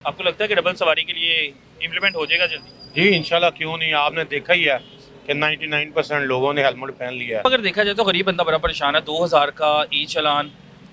आपको लगता है कि डबल सवारी के लिए इम्प्लीमेंट हो जाएगा जल्दी? जी इंशाल्लाह, क्यों नहीं। आपने देखा ही है कि 99% लोगों ने हेलमेट पहन लिया है। अगर देखा जाए तो गरीब बंदा बड़ा परेशान है। 2000 का ई चालान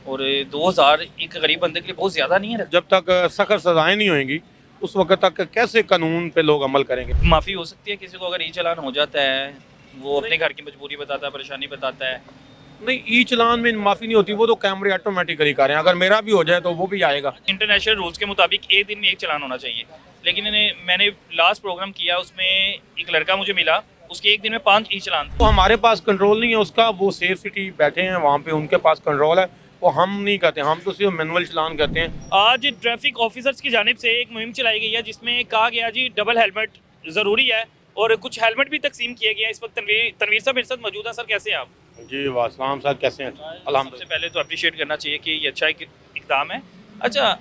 और 2000 एक गरीब बंदे के लिए बहुत ज़्यादा नहीं है? जब तक सख्त सजाएं नहीं होंगी उस वक्त तक कैसे कानून पे लोग अमल करेंगे। माफ़ी हो सकती है किसी को अगर ई चालान हो जाता है, वो अपने घर की मजबूरी बताता है, परेशानी बताता है? नहीं, ई चलान में माफ़ी नहीं होती, वो तो कैमरे ऑटोमेटिकली करें। अगर मेरा भी हो जाए तो वो भी आएगा। इंटरनेशनल रूल्स के मुताबिक एक दिन में एक चालान होना चाहिए, लेकिन मैंने लास्ट प्रोग्राम किया, उसमें एक लड़का मुझे मिला, उसके एक दिन में 5 ई चालान थे। तो हमारे पास कंट्रोल नहीं है उसका। वो सेफ सिटी बैठे हैं वहाँ पे, उनके पास कंट्रोल है। वो हम नहीं करते, हम तो सिर्फ मैनुअल चलान करते हैं। आज ट्रैफिक ऑफिसर्स की जानिब से एक मुहिम चलाई गई है जिसमें कहा गया जी डबल हेलमेट ज़रूरी है और कुछ हेलमेट भी तकसीम किए गए हैं। इस वक्त तनवीर साहब मेरे साथ मौजूद है। सर कैसे हैं आप? जी वासलाम साहब, कैसे हैं? सबसे अल्हम्दुलिल्लाह। पहले तो अप्रिशिएट करना चाहिए कि ये अच्छा एक इकदाम है। अच्छा,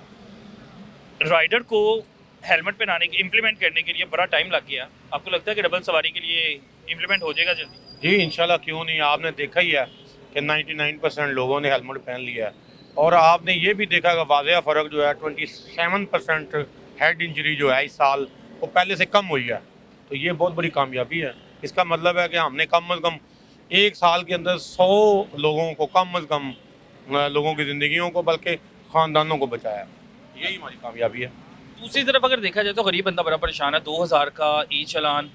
राइडर को हेलमेट पहनाने के इम्प्लीमेंट करने के लिए बड़ा टाइम लग गया। आपको लगता है कि डबल सवारी के लिए इम्प्लीमेंट हो जाएगा जल्दी? जी इंशाल्लाह, क्यों नहीं। आपने देखा ही है कि 99% लोगों ने हेलमेट पहन लिया है। और आपने ये भी देखा कि वाज़ेह फ़र्क जो है 27% हेड इंजरी जो है इस साल वो पहले से कम हुई है। तो ये बहुत बड़ी कामयाबी है। इसका मतलब है कि हमने कम अज़ कम एक साल के अंदर 100 लोगों को, कम अज़ कम लोगों की ज़िंदगियों को, बल्कि ख़ानदानों को बचाया। यही हमारी कामयाबी है। दूसरी तरफ अगर देखा जाए तो गरीब बंदा बड़ा परेशान है। 2000 का ई चालान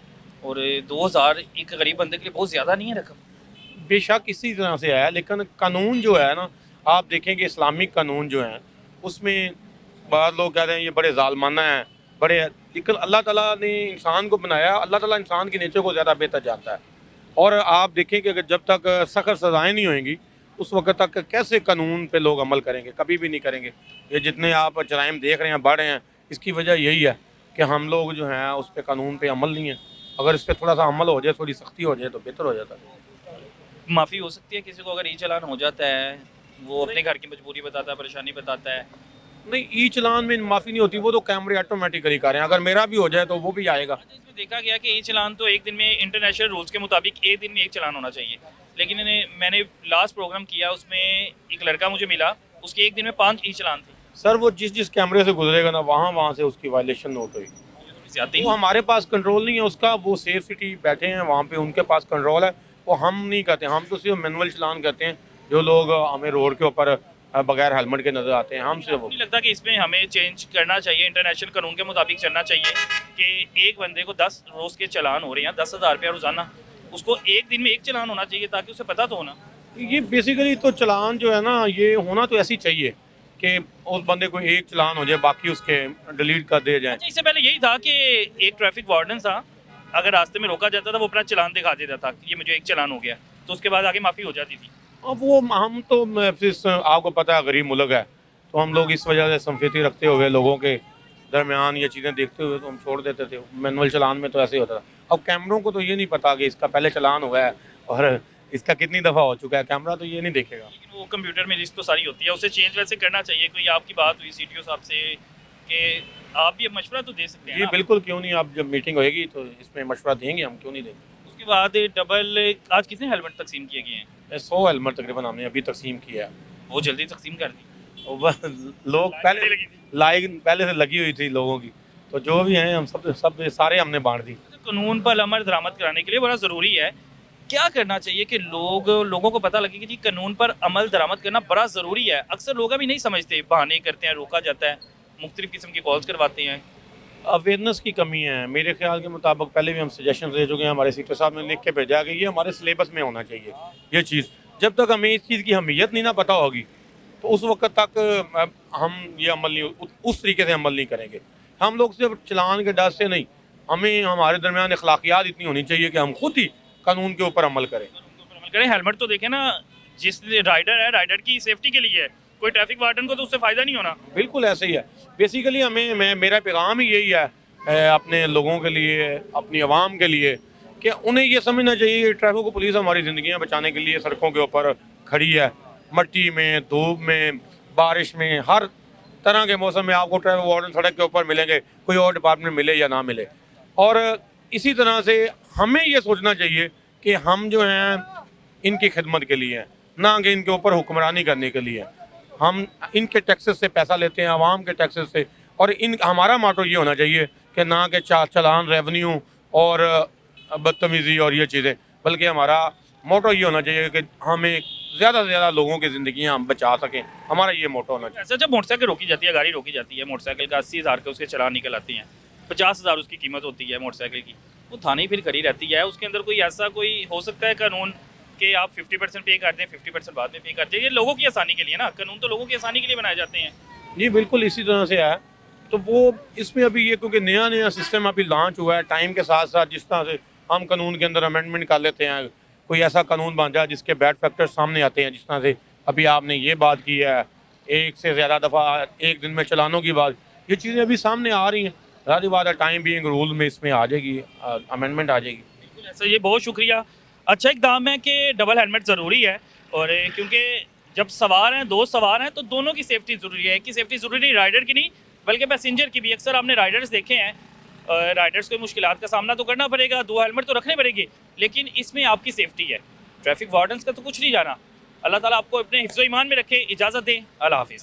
और 2000 एक गरीब बंदे के लिए बहुत ज़्यादा नहीं है रकम? बेशक इसी तरह से है, लेकिन कानून जो है ना, आप देखेंगे इस्लामिक कानून जो हैं उसमें बाद लोग कहते हैं ये बड़े ज़ालमाना हैं, बड़े। लेकिन अल्लाह ताला ने इंसान को बनाया, अल्लाह ताला इंसान के नेचर को ज़्यादा बेहतर जानता है। और आप देखेंगे कि जब तक सख्त सज़ाएँ नहीं होंगी उस वक्त तक कैसे कानून पे लोग अमल करेंगे, कभी भी नहीं करेंगे। ये जितने आप जराइम देख रहे हैं बढ़ रहे हैं, इसकी वजह यही है कि हम लोग जो हैं उस पर कानून पे अमल नहीं है। अगर इस पर थोड़ा सा अमल हो जाए, थोड़ी सख्ती हो जाए तो बेहतर हो जाता है। माफ़ी हो सकती है किसी को अगर ई चालान हो जाता है, वो अपने घर की मजबूरी बताता है, परेशानी बताता है? नहीं, ई चलान में माफ़ी नहीं होती, वो तो कैमरे ऑटोमेटिकली करें। अगर मेरा भी हो जाए तो वो भी आएगा। अच्छा, इसमें देखा गया कि ई चालान तो एक दिन में इंटरनेशनल रूल्स के मुताबिक एक दिन में एक चालान होना चाहिए, लेकिन मैंने लास्ट प्रोग्राम किया, उसमें एक लड़का मुझे मिला, उसके एक दिन में 5 ई चालान थे। सर वो जिस जिस कैमरे से गुजरेगा ना, वहाँ वहाँ से उसकी वायलेशन नोट होगी। ये थोड़ी ज्यादती वो नहीं? हमारे पास कंट्रोल नहीं है उसका। वो सेफ सिटी बैठे हैं वहाँ पे, उनके पास कंट्रोल है। वो हम नहीं करते, हम तो सिर्फ मैनुअल चलान करते हैं। जो लोग हमें रोड के ऊपर बगैर हेलमेट के नज़र आते हैं, हमसे आपको वो। नहीं लगता कि इसमें हमें चेंज करना चाहिए, इंटरनेशनल कानून के मुताबिक चलना चाहिए कि एक बंदे को 10 रोज़ के चालान हो रहे हैं, 10,000 रुपया रोज़ाना, उसको एक दिन में एक चालान होना चाहिए ताकि उसे पता तो होना? ये बेसिकली तो चलान जो है ना, ये होना तो ऐसी चाहिए कि उस बंदे को एक चलान हो जाए, बाकी उसके डिलीट कर दिए जाए। अच्छा, इससे पहले यही था कि एक ट्रैफिक वार्डन था, अगर रास्ते में रोका जाता था वो अपना चालान दिखा देता था कि ये मुझे एक चालान हो गया, तो उसके बाद आगे माफ़ी हो जाती थी। अब वो हम तो आपको पता है गरीब मुल्क है, तो हम लोग इस वजह से संफीती रखते हुए लोगों के दरमियान ये चीज़ें देखते हुए तो हम छोड़ देते थे। मैनुअल चलान में तो ऐसे ही होता था। अब कैमरों को तो ये नहीं पता कि इसका पहले चलान हुआ है और इसका कितनी दफ़ा हो चुका है। कैमरा तो ये नहीं देखेगा। लेकिन वो कंप्यूटर में लिस्ट तो सारी होती है, उसे चेंज वैसे करना चाहिए। कोई आपकी बात हुई सीटीओ साहब से कि आप भी मशवरा तो दे सकते हैं जी ना? बिल्कुल, क्यों नहीं। आप जब मीटिंग होएगी तो इसमें मशवरा देंगे हम, क्यों नहीं देंगे। उसके बाद डबल आज कितने हेलमेट तकसीम किए गए हैं? 100 हेलमेट तकरीबन हमने अभी तकसीम किया है। बहुत जल्दी तकसीम कर दी। और बस लोग लाइन पहले बड़ी लगी थी। लाइन पहले से लगी हुई थी लोगों की, तो जो भी हैं हम सब सारे हमने बांट दी। तो कानून पर अमल दरामद कराने के लिए बड़ा ज़रूरी है। क्या करना चाहिए कि लोगों को पता लगे कि जी कानून पर अमल दरामद करना बड़ा ज़रूरी है? अक्सर लोग अभी नहीं समझते, बहाने करते हैं, रोका जाता है, मुख्तलिफ़ किस्म की कॉल्स करवाते हैं। अवेयरनेस की कमी है मेरे ख्याल के मुताबिक। पहले भी हम सजेशन दे चुके हैं, हमारे सीटर साहब ने लिख के भेजा कि ये हमारे सिलेबस में होना चाहिए। ये चीज़ जब तक हमें इस चीज़ की अहमियत नहीं ना पता होगी तो उस वक्त तक हम ये अमल नहीं, उस तरीके से अमल नहीं करेंगे। हम लोग सिर्फ चलान के डर से नहीं, हमें हमारे दरमियान अखलाकियात इतनी होनी चाहिए कि हम खुद ही कानून के ऊपर अमल करें। कानून पर अमल करें। हेलमेट तो देखें ना, जिस राइडर है, राइडर की सेफ्टी के लिए है, कोई ट्रैफिक वार्डन को तो उससे फ़ायदा नहीं होना। बिल्कुल ऐसे ही है। बेसिकली मेरा पैगाम ही यही है अपने लोगों के लिए, अपनी आवाम के लिए, कि उन्हें ये समझना चाहिए कि ट्रैफिक पुलिस हमारी ज़िंदगियां बचाने के लिए सड़कों के ऊपर खड़ी है। मट्टी में, धूप में, बारिश में, हर तरह के मौसम में आपको ट्रैफिक वार्डन सड़क के ऊपर मिलेंगे, कोई और डिपार्टमेंट मिले या ना मिले। और इसी तरह से हमें ये सोचना चाहिए कि हम जो हैं इनकी खिदमत के लिए हैं, ना कि इनके ऊपर हुक्मरानी करने के लिए। हम इनके टैक्सेस से पैसा लेते हैं, आवाम के टैक्सेस से। और इन हमारा मोटो ये होना चाहिए कि ना कि चालान, रेवेन्यू और बदतमीज़ी और ये चीज़ें, बल्कि हमारा मोटो ये होना चाहिए कि हमें ज़्यादा से ज़्यादा लोगों की ज़िंदगी हम बचा सकें। हमारा ये मोटो होना चाहिए। ऐसा जब मोटरसाइकिल रोकी जाती है, गाड़ी रोकी जाती है, मोटरसाइकिल का 80,000 के उसके चालान निकल आते हैं, 50,000 उसकी कीमत होती है मोटरसाइकिल की, वो थाने ही फिर खड़ी रहती है। उसके अंदर कोई ऐसा कोई हो सकता है कानून कि आप 50% पे कर दें, 50% बाद में पे कर दें? ये लोगों की आसानी के लिए ना, कानून तो लोगों की आसानी के लिए बनाए जाते हैं। जी बिल्कुल इसी तरह से है। तो वो इसमें अभी ये क्योंकि नया नया सिस्टम अभी लॉन्च हुआ है, टाइम के साथ साथ जिस तरह से हम कानून के अंदर अमेंडमेंट कर लेते हैं, कोई ऐसा कानून बन जाए जिसके बैड फैक्टर सामने आते हैं, जिस तरह से अभी आपने ये बात की है, एक से ज़्यादा दफ़ा एक दिन में चलानों की बात, ये चीज़ें अभी सामने आ रही हैं। ज़ाहिर बात है टाइम बीइंग रूल में इसमें आ जाएगी, अमेंडमेंट आ जाएगी। बिल्कुल ऐसा, ये बहुत शुक्रिया। अच्छा इकदाम है कि डबल हेलमेट ज़रूरी है, और क्योंकि जब सवार हैं, दो सवार हैं, तो दोनों की सेफ्टी ज़रूरी है। एक की सेफ्टी ज़रूरी नहीं, राइडर की नहीं बल्कि पैसेंजर की भी। अक्सर आपने राइडर्स देखे हैं, राइडर्स को मुश्किलात का सामना तो करना पड़ेगा, 2 हेलमेट तो रखने पड़ेंगे, लेकिन इसमें आपकी सेफ्टी है। ट्रैफिक वार्डन्स का तो कुछ नहीं जाना। अल्लाह ताला आपको अपने हिफ्ज़-ओ-ईमान में रखे। इजाज़त दें, अल्लाह हाफ़िज़।